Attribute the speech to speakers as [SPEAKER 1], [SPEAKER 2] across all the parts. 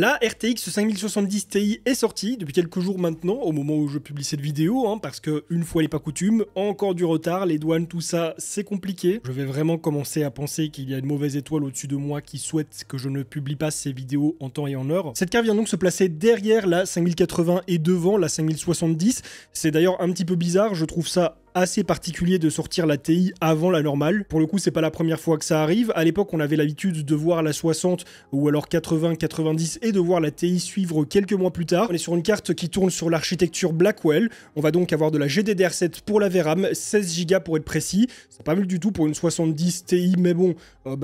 [SPEAKER 1] La RTX 5070 Ti est sortie depuis quelques jours maintenant, au moment où je publie cette vidéo, parce que une fois n'est pas coutume, encore du retard, les douanes, tout ça, c'est compliqué. Je vais vraiment commencer à penser qu'il y a une mauvaise étoile au-dessus de moi qui souhaite que je ne publie pas ces vidéos en temps et en heure. Cette carte vient donc se placer derrière la 5080 et devant la 5070. C'est d'ailleurs un petit peu bizarre, je trouve ça assez particulier de sortir la TI avant la normale. Pour le coup, c'est pas la première fois que ça arrive. À l'époque, on avait l'habitude de voir la 60 ou alors 80, 90 et de voir la TI suivre quelques mois plus tard. On est sur une carte qui tourne sur l'architecture Blackwell. On va donc avoir de la GDDR7 pour la VRAM, 16 Go pour être précis. C'est pas mal du tout pour une 70 Ti, mais bon,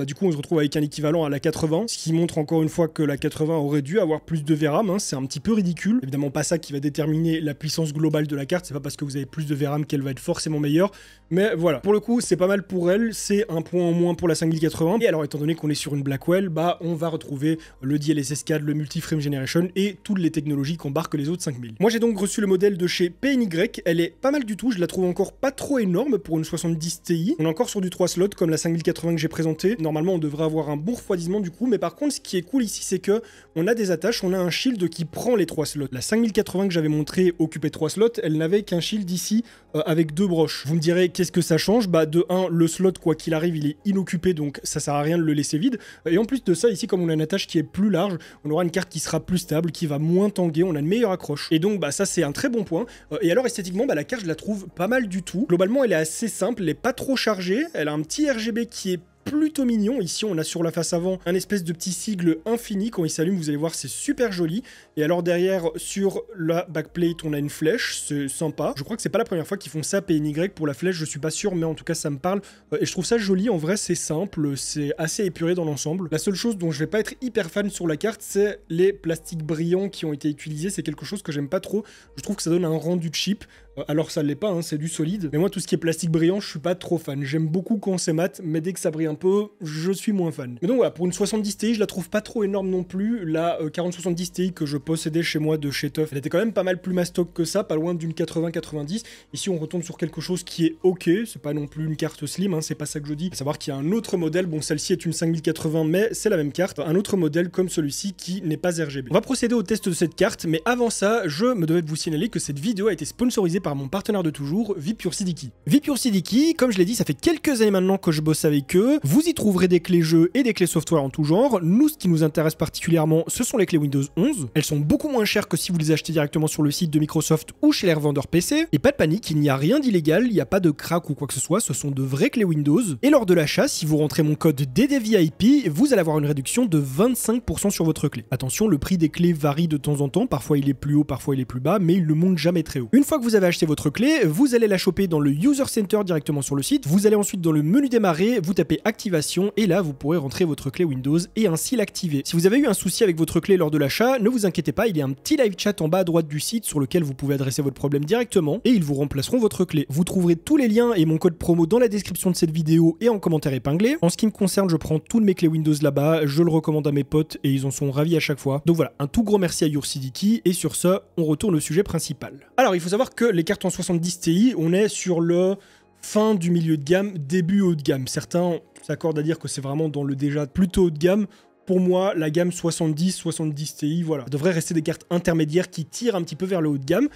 [SPEAKER 1] du coup, on se retrouve avec un équivalent à la 80, ce qui montre encore une fois que la 80 aurait dû avoir plus de VRAM. C'est un petit peu ridicule. Évidemment, pas ça qui va déterminer la puissance globale de la carte. C'est pas parce que vous avez plus de VRAM qu'elle va être forcément meilleure, mais voilà, pour le coup c'est pas mal pour elle, c'est un point en moins pour la 5080, et alors étant donné qu'on est sur une Blackwell, on va retrouver le DLSS 4, le Multi-Frame Generation et toutes les technologies qu'embarquent les autres 5000. Moi j'ai donc reçu le modèle de chez PNY, elle est pas mal du tout, je la trouve encore pas trop énorme pour une 70 Ti, on est encore sur du 3 slots comme la 5080 que j'ai présenté, normalement on devrait avoir un bon refroidissement du coup, mais par contre ce qui est cool ici c'est que on a des attaches, on a un shield qui prend les 3 slots. La 5080 que j'avais montré occupait 3 slots, elle n'avait qu'un shield ici avec 2 broches. Vous me direz qu'est-ce que ça change? De 1, le slot quoi qu'il arrive il est inoccupé donc ça sert à rien de le laisser vide, et en plus de ça ici comme on a une attache qui est plus large, on aura une carte qui sera plus stable, qui va moins tanguer, on a une meilleure accroche, et donc ça c'est un très bon point. Et alors esthétiquement la carte je la trouve pas mal du tout, globalement elle est assez simple, elle est pas trop chargée, elle a un petit RGB qui est plutôt mignon. Ici on a sur la face avant un espèce de petit sigle infini, quand il s'allume vous allez voir c'est super joli, et alors derrière sur la backplate on a une flèche, c'est sympa. Je crois que c'est pas la première fois qu'ils font ça PNY pour la flèche, je suis pas sûr, mais en tout cas ça me parle, et je trouve ça joli. En vrai c'est simple, c'est assez épuré dans l'ensemble. La seule chose dont je vais pas être hyper fan sur la carte, c'est les plastiques brillants qui ont été utilisés, c'est quelque chose que j'aime pas trop, je trouve que ça donne un rendu cheap, alors ça l'est pas, c'est du solide, mais moi tout ce qui est plastique brillant je suis pas trop fan, j'aime beaucoup quand c'est mat, mais dès que ça brille un peu, je suis moins fan. Mais donc voilà, pour une 70 Ti, je la trouve pas trop énorme non plus. La 4070 Ti que je possédais chez moi de chez TUF, elle était quand même pas mal plus mastoc que ça, pas loin d'une 80-90. Ici on retombe sur quelque chose qui est ok, c'est pas non plus une carte slim, c'est pas ça que je dis. À savoir qu'il y a un autre modèle, bon celle-ci est une 5080 mais c'est la même carte, un autre modèle comme celui-ci qui n'est pas RGB. On va procéder au test de cette carte, mais avant ça, je me devais de vous signaler que cette vidéo a été sponsorisée par mon partenaire de toujours, Vipure Sidiki. Vipure Sidiki, comme je l'ai dit, ça fait quelques années maintenant que je bosse avec eux. Vous y trouverez des clés jeux et des clés software en tout genre. Nous, ce qui nous intéresse particulièrement, ce sont les clés Windows 11. Elles sont beaucoup moins chères que si vous les achetez directement sur le site de Microsoft ou chez les revendeurs PC. Et pas de panique, il n'y a rien d'illégal, il n'y a pas de crack ou quoi que ce soit, ce sont de vraies clés Windows. Et lors de l'achat, si vous rentrez mon code DDVIP, vous allez avoir une réduction de 25% sur votre clé. Attention, le prix des clés varie de temps en temps, parfois il est plus haut, parfois il est plus bas, mais il ne monte jamais très haut. Une fois que vous avez acheté votre clé, vous allez la choper dans le User Center directement sur le site, vous allez ensuite dans le menu démarrer, vous tapez activation, et là vous pourrez rentrer votre clé Windows et ainsi l'activer. Si vous avez eu un souci avec votre clé lors de l'achat, ne vous inquiétez pas, il y a un petit live chat en bas à droite du site sur lequel vous pouvez adresser votre problème directement et ils vous remplaceront votre clé. Vous trouverez tous les liens et mon code promo dans la description de cette vidéo et en commentaire épinglé. En ce qui me concerne, je prends toutes mes clés Windows là-bas, je le recommande à mes potes et ils en sont ravis à chaque fois. Donc voilà, un tout gros merci à YourCDKey, et sur ce, on retourne au sujet principal. Alors il faut savoir que les cartes en 70 Ti, on est sur le fin du milieu de gamme, début haut de gamme. Certains s'accordent à dire que c'est vraiment dans le déjà plutôt haut de gamme. Pour moi, la gamme 70 Ti, voilà, ça devrait rester des cartes intermédiaires qui tirent un petit peu vers le haut de gamme.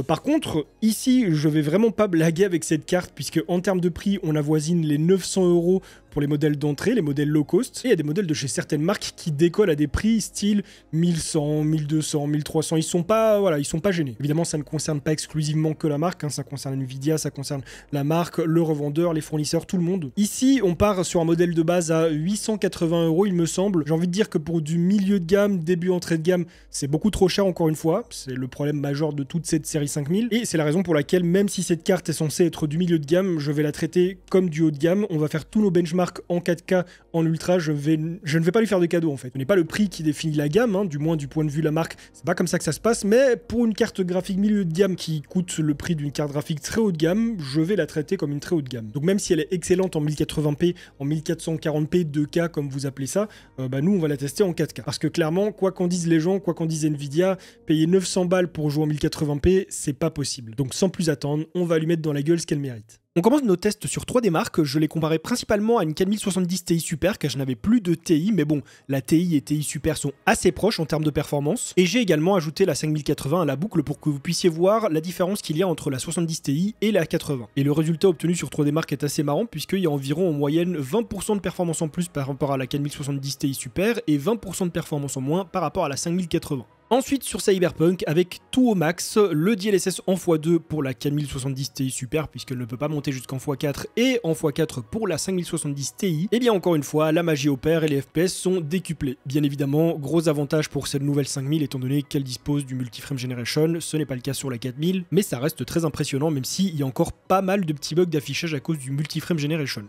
[SPEAKER 1] Par contre, ici, je vais vraiment pas blaguer avec cette carte, puisque en termes de prix, on avoisine les 900 € pour les modèles d'entrée, les modèles low cost. Et il y a des modèles de chez certaines marques qui décollent à des prix style 1100, 1200, 1300. Ils sont pas gênés. Évidemment, ça ne concerne pas exclusivement que la marque, ça concerne Nvidia, ça concerne la marque, le revendeur, les fournisseurs, tout le monde. Ici, on part sur un modèle de base à 880 €, il me semble. J'ai envie de dire que pour du milieu de gamme, début entrée de gamme, c'est beaucoup trop cher encore une fois. C'est le problème majeur de toute cette série 5000. Et c'est la raison pour laquelle, même si cette carte est censée être du milieu de gamme, je vais la traiter comme du haut de gamme. On va faire tous nos benchmarks en 4K, en ultra, je ne vais pas lui faire de cadeau en fait. Ce n'est pas le prix qui définit la gamme, du moins du point de vue de la marque, c'est pas comme ça que ça se passe, mais pour une carte graphique milieu de gamme qui coûte le prix d'une carte graphique très haut de gamme, je vais la traiter comme une très haut de gamme. Donc même si elle est excellente en 1080p, en 1440p, 2K comme vous appelez ça, nous on va la tester en 4K. Parce que clairement, quoi qu'en disent les gens, quoi qu'en dise Nvidia, payer 900 balles pour jouer en 1080p, c'est pas possible. Donc sans plus attendre, on va lui mettre dans la gueule ce qu'elle mérite. On commence nos tests sur 3D Mark, je l'ai comparé principalement à une 4070 Ti Super car je n'avais plus de Ti, mais bon, la Ti et Ti Super sont assez proches en termes de performance. Et j'ai également ajouté la 5080 à la boucle pour que vous puissiez voir la différence qu'il y a entre la 70 Ti et la 80. Et le résultat obtenu sur 3D Mark est assez marrant puisqu'il y a environ en moyenne 20% de performance en plus par rapport à la 4070 Ti Super et 20% de performance en moins par rapport à la 5080. Ensuite sur Cyberpunk, avec tout au max, le DLSS en x2 pour la 4070 Ti Super puisqu'elle ne peut pas monter jusqu'en x4 et en x4 pour la 5070 Ti, et bien encore une fois, la magie opère et les FPS sont décuplés. Bien évidemment, gros avantage pour cette nouvelle 5000 étant donné qu'elle dispose du multiframe generation, ce n'est pas le cas sur la 4000, mais ça reste très impressionnant même s'il y a encore pas mal de petits bugs d'affichage à cause du multiframe generation.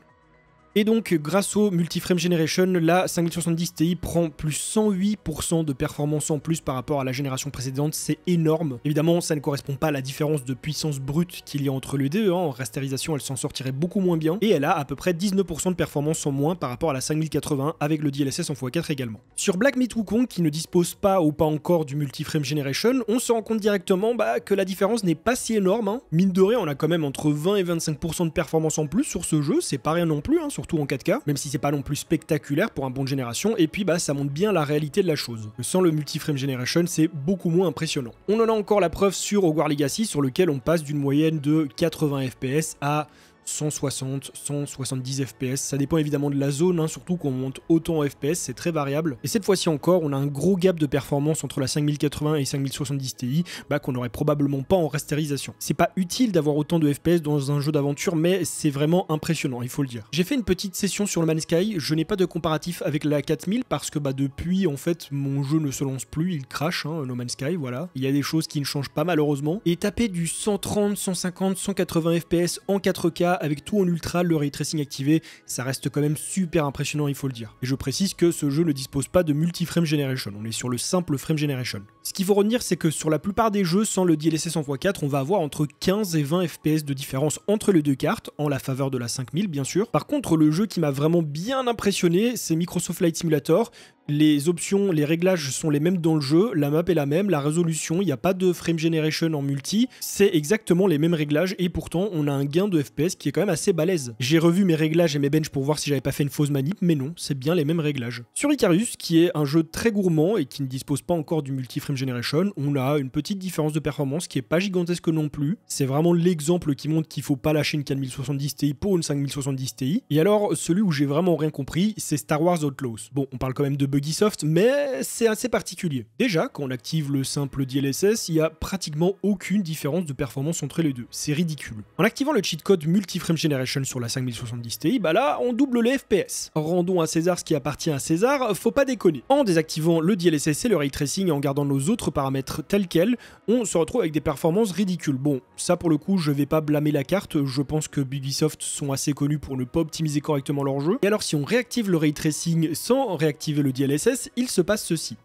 [SPEAKER 1] Et donc, grâce au Multiframe Generation, la 5070 Ti prend plus 108% de performance en plus par rapport à la génération précédente, c'est énorme. Évidemment, ça ne correspond pas à la différence de puissance brute qu'il y a entre les deux, en rasterisation elle s'en sortirait beaucoup moins bien, et elle a à peu près 19% de performance en moins par rapport à la 5080 avec le DLSS en x4 également. Sur Black Myth Wukong, qui ne dispose pas ou pas encore du Multiframe Generation, on se rend compte directement que la différence n'est pas si énorme. Mine de rien, on a quand même entre 20 et 25% de performance en plus sur ce jeu, c'est pas rien non plus, surtout en 4K, même si c'est pas non plus spectaculaire pour un bon de génération, et puis ça montre bien la réalité de la chose. Sans le Multiframe Generation, c'est beaucoup moins impressionnant. On en a encore la preuve sur Hogwarts Legacy, sur lequel on passe d'une moyenne de 80 FPS à 160, 170 FPS, ça dépend évidemment de la zone, surtout qu'on monte autant en FPS, c'est très variable. Et cette fois-ci encore, on a un gros gap de performance entre la 5080 et 5070 Ti, qu'on n'aurait probablement pas en rasterisation. C'est pas utile d'avoir autant de FPS dans un jeu d'aventure, mais c'est vraiment impressionnant, il faut le dire. J'ai fait une petite session sur No Man's Sky, je n'ai pas de comparatif avec la 4000 parce que depuis, en fait, mon jeu ne se lance plus, il crache, No Man's Sky, voilà. Il y a des choses qui ne changent pas malheureusement. Et taper du 130, 150, 180 FPS en 4K avec tout en ultra, le ray tracing activé, ça reste quand même super impressionnant, il faut le dire. Et je précise que ce jeu ne dispose pas de multiframe generation, on est sur le simple frame generation. Ce qu'il faut retenir, c'est que sur la plupart des jeux sans le DLSS en x4, on va avoir entre 15 et 20 FPS de différence entre les deux cartes, en la faveur de la 5000 bien sûr. Par contre, le jeu qui m'a vraiment bien impressionné, c'est Microsoft Flight Simulator. Les options, les réglages sont les mêmes dans le jeu, la map est la même, la résolution, il n'y a pas de frame generation en multi, c'est exactement les mêmes réglages et pourtant on a un gain de FPS qui est quand même assez balèze. J'ai revu mes réglages et mes benches pour voir si j'avais pas fait une fausse manip, mais non, c'est bien les mêmes réglages. Sur Icarus, qui est un jeu très gourmand et qui ne dispose pas encore du multiframe generation, on a une petite différence de performance qui est pas gigantesque non plus. C'est vraiment l'exemple qui montre qu'il faut pas lâcher une 4070 Ti pour une 5070 Ti. Et alors, celui où j'ai vraiment rien compris, c'est Star Wars Outlaws. Bon, on parle quand même de Buggysoft, mais c'est assez particulier. Déjà, quand on active le simple DLSS, il y a pratiquement aucune différence de performance entre les deux. C'est ridicule. En activant le cheat code Multiframe Generation sur la 5070 Ti, là, on double les FPS. Rendons à César ce qui appartient à César, faut pas déconner. En désactivant le DLSS et le ray tracing et en gardant nos autres paramètres tels quels, on se retrouve avec des performances ridicules. Bon, ça pour le coup, je vais pas blâmer la carte, je pense que Buggysoft sont assez connus pour ne pas optimiser correctement leur jeu. Et alors si on réactive le ray tracing sans réactiver le DLSS, il se passe ceci.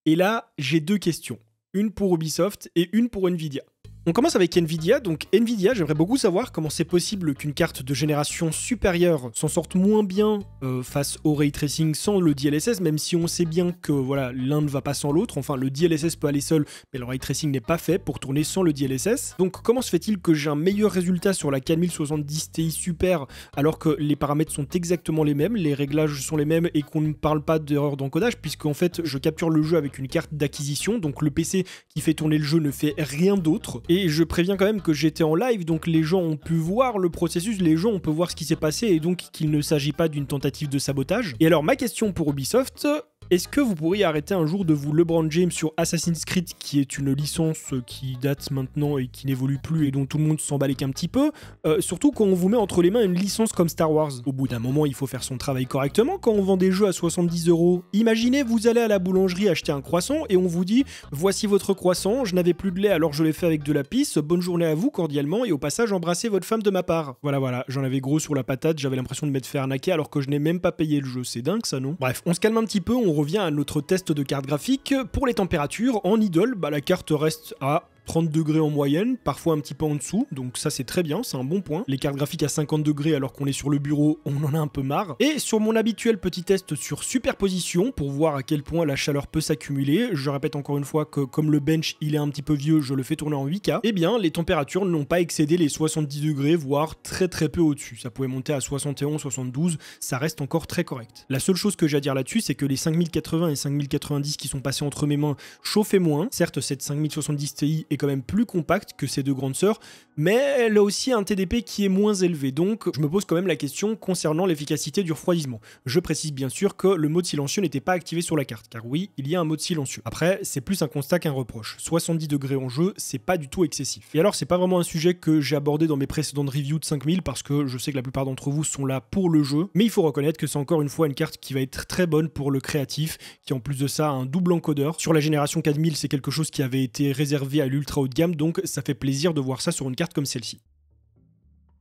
[SPEAKER 1] Et là, j'ai deux questions. Une pour Ubisoft et une pour Nvidia. On commence avec Nvidia, donc Nvidia, j'aimerais beaucoup savoir comment c'est possible qu'une carte de génération supérieure s'en sorte moins bien face au ray tracing sans le DLSS, même si on sait bien que voilà, l'un ne va pas sans l'autre, enfin le DLSS peut aller seul, mais le ray tracing n'est pas fait pour tourner sans le DLSS. Donc comment se fait-il que j'ai un meilleur résultat sur la 4070 Ti Super alors que les paramètres sont exactement les mêmes, les réglages sont les mêmes et qu'on ne parle pas d'erreur d'encodage, puisqu'en fait je capture le jeu avec une carte d'acquisition, donc le PC qui fait tourner le jeu ne fait rien d'autre. Et je préviens quand même que j'étais en live, donc les gens ont pu voir le processus, les gens ont pu voir ce qui s'est passé et donc qu'il ne s'agit pas d'une tentative de sabotage. Et alors ma question pour Ubisoft, est-ce que vous pourriez arrêter un jour de vous LeBron James sur Assassin's Creed, qui est une licence qui date maintenant et qui n'évolue plus et dont tout le monde s'emballe qu'un petit peu, surtout quand on vous met entre les mains une licence comme Star Wars. Au bout d'un moment, il faut faire son travail correctement quand on vend des jeux à 70 €. Imaginez, vous allez à la boulangerie acheter un croissant et on vous dit « Voici votre croissant, je n'avais plus de lait alors je l'ai fait avec de la pisse, bonne journée à vous cordialement et au passage embrassez votre femme de ma part. » Voilà, j'en avais gros sur la patate, j'avais l'impression de m'être fait arnaquer alors que je n'ai même pas payé le jeu, c'est dingue ça non? Bref, on se calme un petit peu, on revient à notre test de carte graphique. Pour les températures, en idle, la carte reste à 30 degrés en moyenne, parfois un petit peu en dessous, donc ça c'est très bien, c'est un bon point. Les cartes graphiques à 50 degrés alors qu'on est sur le bureau, on en a un peu marre. Et sur mon habituel petit test sur superposition, pour voir à quel point la chaleur peut s'accumuler, je répète encore une fois que comme le bench il est un petit peu vieux, je le fais tourner en 8K, eh bien les températures n'ont pas excédé les 70 degrés, voire très peu au-dessus. Ça pouvait monter à 71, 72, ça reste encore très correct. La seule chose que j'ai à dire là-dessus, c'est que les 5080 et 5090 qui sont passés entre mes mains chauffaient moins. Certes, cette 5070 Ti est quand même plus compacte que ses deux grandes sœurs, mais elle a aussi un TDP qui est moins élevé, donc je me pose quand même la question concernant l'efficacité du refroidissement. Je précise bien sûr que le mode silencieux n'était pas activé sur la carte, car oui, il y a un mode silencieux. Après, c'est plus un constat qu'un reproche. 70 degrés en jeu, c'est pas du tout excessif. Et alors, c'est pas vraiment un sujet que j'ai abordé dans mes précédentes reviews de 5000, parce que je sais que la plupart d'entre vous sont là pour le jeu, mais il faut reconnaître que c'est encore une fois une carte qui va être très bonne pour le créatif, qui en plus de ça a un double encodeur. Sur la génération 4000, c'est quelque chose qui avait été réservé à l'ultra haut de gamme, donc ça fait plaisir de voir ça sur une carte comme celle-ci.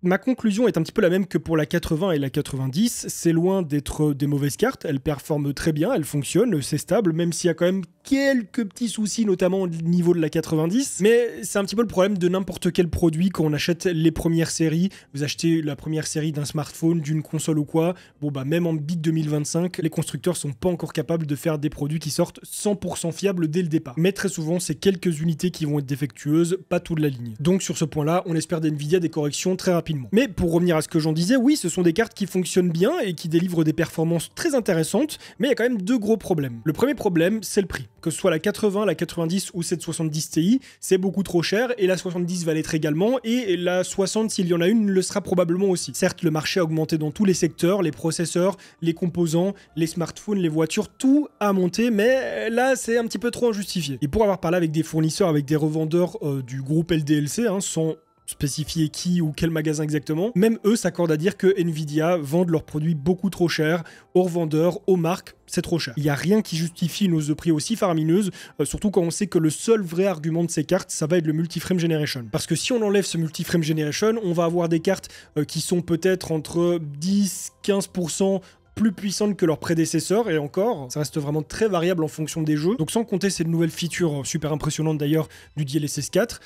[SPEAKER 1] Ma conclusion est un petit peu la même que pour la 80 et la 90, c'est loin d'être des mauvaises cartes, elles performent très bien, elles fonctionnent, c'est stable, même s'il y a quand même quelques petits soucis, notamment au niveau de la 90, mais c'est un petit peu le problème de n'importe quel produit quand on achète les premières séries. Vous achetez la première série d'un smartphone, d'une console ou quoi, bon bah même en bit 2025, les constructeurs sont pas encore capables de faire des produits qui sortent 100% fiables dès le départ. Mais très souvent, c'est quelques unités qui vont être défectueuses, pas toute la ligne. Donc sur ce point-là, on espère d'NVIDIA des corrections très rapidement. Mais pour revenir à ce que j'en disais, oui, ce sont des cartes qui fonctionnent bien et qui délivrent des performances très intéressantes, mais il y a quand même deux gros problèmes. Le premier problème, c'est le prix. Que ce soit la 80, la 90 ou cette 70 Ti, c'est beaucoup trop cher, et la 70 va l'être également, et la 60, s'il y en a une, le sera probablement aussi. Certes, le marché a augmenté dans tous les secteurs, les processeurs, les composants, les smartphones, les voitures, tout a monté, mais là, c'est un petit peu trop injustifié. Et pour avoir parlé avec des fournisseurs, avec des revendeurs du groupe LDLC, sans spécifier qui ou quel magasin exactement, même eux s'accordent à dire que Nvidia vendent leurs produits beaucoup trop cher aux revendeurs, aux marques, c'est trop cher. Il n'y a rien qui justifie une hausse de prix aussi faramineuse, surtout quand on sait que le seul vrai argument de ces cartes, ça va être le multiframe generation. Parce que si on enlève ce multiframe generation, on va avoir des cartes qui sont peut-être entre 10-15% plus puissantes que leurs prédécesseurs, et encore, ça reste vraiment très variable en fonction des jeux. Donc sans compter ces nouvelles features super impressionnantes d'ailleurs du DLSS 4,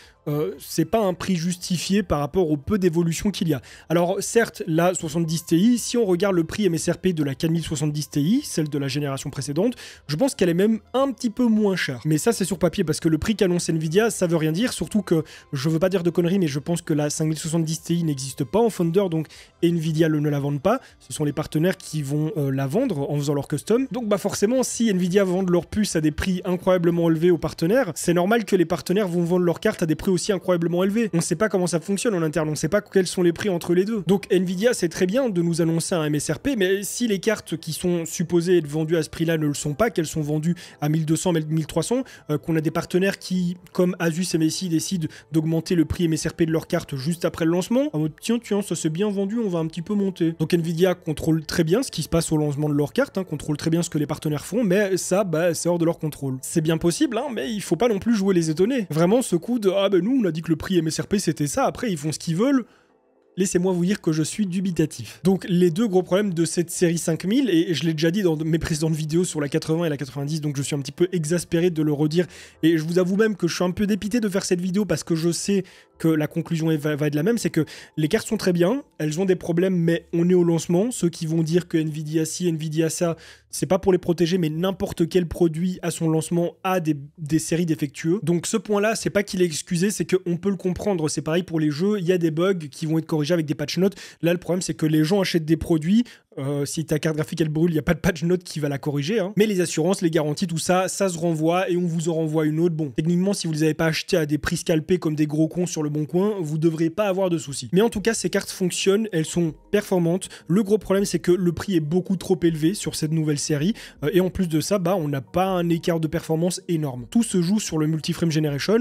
[SPEAKER 1] c'est pas un prix justifié par rapport au peu d'évolution qu'il y a. Alors certes, la 70 Ti, si on regarde le prix MSRP de la 4070 Ti, celle de la génération précédente, je pense qu'elle est même un petit peu moins chère. Mais ça c'est sur papier, parce que le prix qu'annonce Nvidia, ça veut rien dire, surtout que, je veux pas dire de conneries, mais je pense que la 5070 Ti n'existe pas en Founder, donc Nvidia ne la vendent pas, ce sont les partenaires qui vont la vendre en faisant leur custom. Donc bah forcément, si Nvidia vendent leurs puces à des prix incroyablement élevés aux partenaires, c'est normal que les partenaires vont vendre leurs cartes à des prix aussi incroyablement élevés. On sait pas comment ça fonctionne en interne, on sait pas quels sont les prix entre les deux. Donc Nvidia, c'est très bien de nous annoncer un MSRP, mais si les cartes qui sont supposées être vendues à ce prix-là ne le sont pas, qu'elles sont vendues à 1200, 1300, qu'on a des partenaires qui, comme Asus et MSI, décident d'augmenter le prix MSRP de leurs cartes juste après le lancement, en mode tiens, ça s'est bien vendu, on va un petit peu monter. Donc Nvidia contrôle très bien ce qui se passe au lancement de leurs cartes, contrôle très bien ce que les partenaires font, mais ça, c'est hors de leur contrôle. C'est bien possible, mais il faut pas non plus jouer les étonnés. Vraiment, ce coup de « Ah nous, on a dit que le prix MSRP c'était ça, après ils font ce qu'ils veulent », laissez-moi vous dire que je suis dubitatif. Donc les deux gros problèmes de cette série 5000, et je l'ai déjà dit dans mes précédentes vidéos sur la 80 et la 90, donc je suis un petit peu exaspéré de le redire, et je vous avoue même que je suis un peu dépité de faire cette vidéo parce que je sais que la conclusion va être la même, c'est que les cartes sont très bien, elles ont des problèmes, mais on est au lancement. Ceux qui vont dire que Nvidia ci, Nvidia ça, c'est pas pour les protéger, mais n'importe quel produit à son lancement a des séries défectueux. Donc ce point-là, c'est pas qu'il est excusé, c'est qu'on peut le comprendre. C'est pareil pour les jeux, il y a des bugs qui vont être corrigés avec des patch notes. Là, le problème, c'est que les gens achètent des produits, si ta carte graphique elle brûle, il n'y a pas de patch note qui va la corriger, mais les assurances, les garanties, tout ça, ça se renvoie et on vous en renvoie une autre. Bon, techniquement, si vous les avez pas achetés à des prix scalpés comme des gros cons sur le bon coin, vous devriez pas avoir de soucis. Mais en tout cas, ces cartes fonctionnent, elles sont performantes. Le gros problème, c'est que le prix est beaucoup trop élevé sur cette nouvelle série, et en plus de ça, on n'a pas un écart de performance énorme. Tout se joue sur le multiframe generation.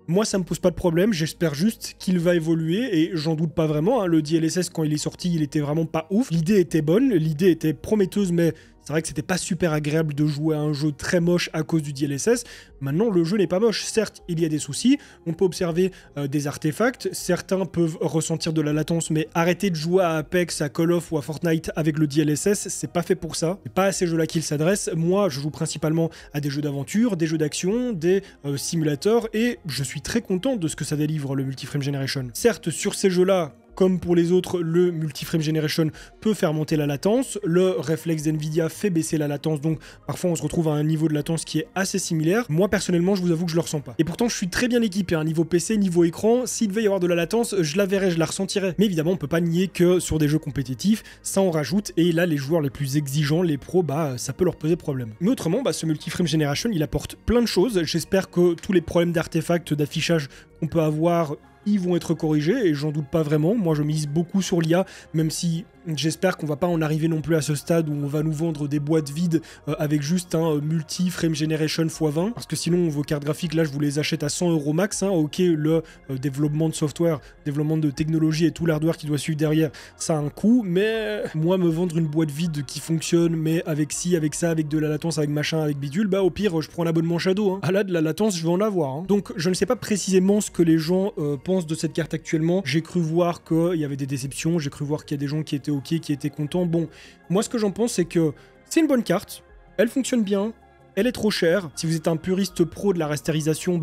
[SPEAKER 1] Moi, ça me pose pas de problème, j'espère juste qu'il va évoluer, et j'en doute pas vraiment, le DLSS, quand il est sorti, il était vraiment pas ouf. L'idée était bonne, l'idée était prometteuse, mais c'est vrai que c'était pas super agréable de jouer à un jeu très moche à cause du DLSS. Maintenant, le jeu n'est pas moche. Certes, il y a des soucis, on peut observer des artefacts, certains peuvent ressentir de la latence, mais arrêtez de jouer à Apex, à Call of ou à Fortnite avec le DLSS, c'est pas fait pour ça. C'est pas à ces jeux-là qu'il s'adresse. Moi, je joue principalement à des jeux d'aventure, des jeux d'action, des simulateurs, et je suis très content de ce que ça délivre, le Multi-Frame Generation. Certes, sur ces jeux-là, comme pour les autres, le Multi-Frame Generation peut faire monter la latence, le réflexe d'NVIDIA fait baisser la latence, donc parfois on se retrouve à un niveau de latence qui est assez similaire. Moi personnellement, je vous avoue que je le ressens pas. Et pourtant, je suis très bien équipé, niveau PC, niveau écran, s'il devait y avoir de la latence, je la verrais, je la ressentirais. Mais évidemment, on peut pas nier que sur des jeux compétitifs, ça en rajoute, et là, les joueurs les plus exigeants, les pros, ça peut leur poser problème. Mais autrement, ce Multi-Frame Generation, il apporte plein de choses. J'espère que tous les problèmes d'artefacts, d'affichage qu'on peut avoir, ils vont être corrigés, et j'en doute pas vraiment. Moi, je mise beaucoup sur l'IA, même si j'espère qu'on va pas en arriver non plus à ce stade où on va nous vendre des boîtes vides avec juste un multi-frame generation x20, parce que sinon vos cartes graphiques là je vous les achète à 100 € max. Ok, le développement de software, développement de technologie et tout l'hardware qui doit suivre derrière, ça a un coût, mais moi me vendre une boîte vide qui fonctionne mais avec ci, avec ça, avec de la latence, avec machin, avec bidule, au pire je prends l'abonnement Shadow. Ah là, de la latence je vais en avoir. Donc je ne sais pas précisément ce que les gens pensent de cette carte actuellement. J'ai cru voir qu'il y avait des déceptions, j'ai cru voir qu'il y a des gens qui étaient ok, qui était content. Bon, moi ce que j'en pense, c'est que c'est une bonne carte, elle fonctionne bien, elle est trop chère. Si vous êtes un puriste pro de la rasterisation,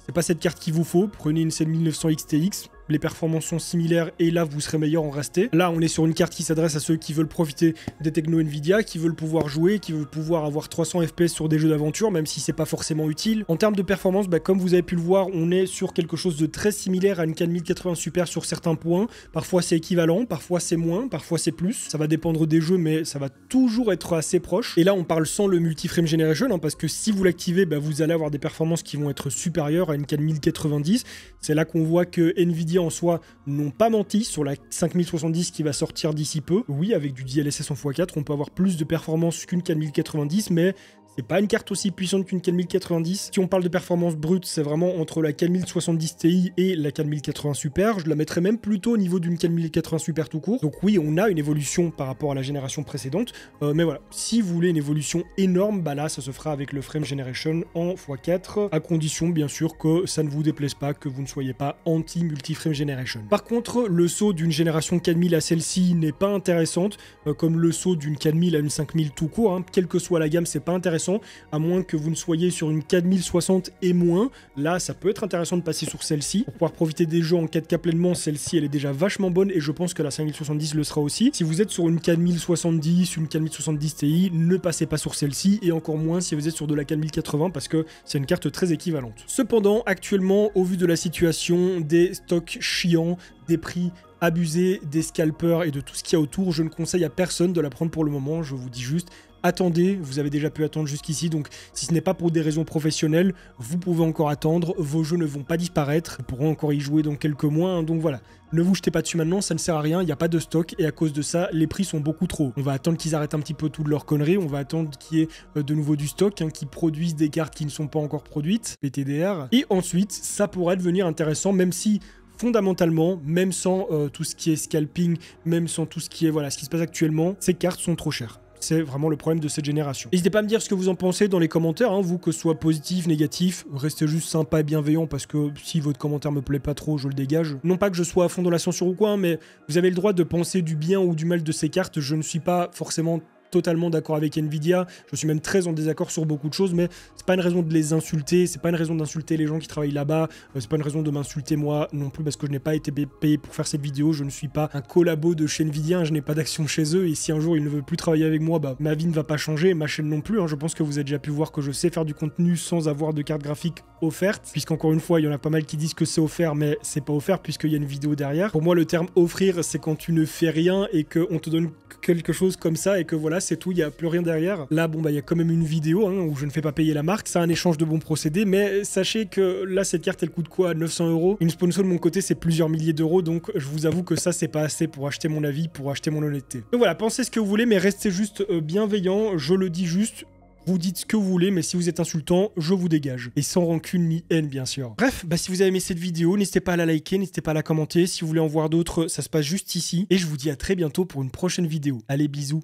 [SPEAKER 1] c'est pas cette carte qu'il vous faut. Prenez une 7900 XTX, les performances sont similaires et là vous serez meilleur en rasté. Là on est sur une carte qui s'adresse à ceux qui veulent profiter des technos Nvidia, qui veulent pouvoir jouer, qui veulent pouvoir avoir 300 FPS sur des jeux d'aventure, même si c'est pas forcément utile. En termes de performance, comme vous avez pu le voir, on est sur quelque chose de très similaire à une 4080 Super sur certains points. Parfois c'est équivalent, parfois c'est moins, parfois c'est plus. Ça va dépendre des jeux, mais ça va toujours être assez proche. Et là on parle sans le Multi-Frame Generation, parce que si vous l'activez, vous allez avoir des performances qui vont être supérieures à une 4090. C'est là qu'on voit que Nvidia en soi n'ont pas menti sur la 5070 qui va sortir d'ici peu. Oui, avec du DLSS en x4, on peut avoir plus de performance qu'une 4090, mais c'est pas une carte aussi puissante qu'une 4090. Si on parle de performance brute, c'est vraiment entre la 4070 Ti et la 4080 Super. Je la mettrais même plutôt au niveau d'une 4080 Super tout court. Donc oui, on a une évolution par rapport à la génération précédente. Mais voilà, si vous voulez une évolution énorme, là, ça se fera avec le Frame Generation en x4, à condition, bien sûr, que ça ne vous déplaise pas, que vous ne soyez pas anti-multi-frame generation. Par contre, le saut d'une génération 4000 à celle-ci n'est pas intéressante, comme le saut d'une 4000 à une 5000 tout court. Quelle que soit la gamme, c'est pas intéressant. À moins que vous ne soyez sur une 4060 et moins, là ça peut être intéressant de passer sur celle-ci. Pour pouvoir profiter des jeux en 4K pleinement, celle-ci elle est déjà vachement bonne et je pense que la 5070 le sera aussi. Si vous êtes sur une 4070, une 4070 Ti, ne passez pas sur celle-ci, et encore moins si vous êtes sur de la 4080 parce que c'est une carte très équivalente. Cependant, actuellement, au vu de la situation, des stocks chiants, des prix abusés, des scalpers et de tout ce qu'il y a autour, je ne conseille à personne de la prendre pour le moment. Je vous dis juste, attendez, vous avez déjà pu attendre jusqu'ici, donc si ce n'est pas pour des raisons professionnelles, vous pouvez encore attendre, vos jeux ne vont pas disparaître, vous pourrez encore y jouer dans quelques mois, donc voilà. Ne vous jetez pas dessus maintenant, ça ne sert à rien, il n'y a pas de stock, et à cause de ça, les prix sont beaucoup trop hauts. On va attendre qu'ils arrêtent un petit peu toutes leurs conneries, on va attendre qu'il y ait de nouveau du stock, qu'ils produisent des cartes qui ne sont pas encore produites, PTDR, et ensuite, ça pourrait devenir intéressant, même si fondamentalement, même sans tout ce qui est scalping, même sans tout ce qui est ce qui se passe actuellement, ces cartes sont trop chères. C'est vraiment le problème de cette génération. N'hésitez pas à me dire ce que vous en pensez dans les commentaires, vous, que ce soit positif, négatif, restez juste sympa et bienveillant, parce que si votre commentaire me plaît pas trop, je le dégage. Non pas que je sois à fond dans la censure ou quoi, mais vous avez le droit de penser du bien ou du mal de ces cartes. Je ne suis pas forcément totalement d'accord avec Nvidia, je suis même très en désaccord sur beaucoup de choses, mais c'est pas une raison de les insulter, c'est pas une raison d'insulter les gens qui travaillent là-bas, c'est pas une raison de m'insulter moi non plus, parce que je n'ai pas été payé pour faire cette vidéo, je ne suis pas un collabo de chez Nvidia, je n'ai pas d'action chez eux, et si un jour ils ne veulent plus travailler avec moi, ma vie ne va pas changer, ma chaîne non plus, je pense que vous avez déjà pu voir que je sais faire du contenu sans avoir de carte graphique offerte, puisqu'encore une fois, il y en a pas mal qui disent que c'est offert, mais c'est pas offert puisqu'il y a une vidéo derrière. Pour moi, le terme offrir, c'est quand tu ne fais rien et qu'on te donne quelque chose comme ça et que voilà, c'est tout, il n'y a plus rien derrière. Là, il y a quand même une vidéo où je ne fais pas payer la marque, c'est un échange de bons procédés, mais sachez que là, cette carte, elle coûte quoi? 900 €. Une sponsor de mon côté, c'est plusieurs milliers d'euros, donc je vous avoue que ça, c'est pas assez pour acheter mon avis, pour acheter mon honnêteté. Donc voilà, pensez ce que vous voulez, mais restez juste bienveillant, je le dis juste. Vous dites ce que vous voulez, mais si vous êtes insultant, je vous dégage. Et sans rancune ni haine, bien sûr. Bref, si vous avez aimé cette vidéo, n'hésitez pas à la liker, n'hésitez pas à la commenter. Si vous voulez en voir d'autres, ça se passe juste ici. Et je vous dis à très bientôt pour une prochaine vidéo. Allez, bisous.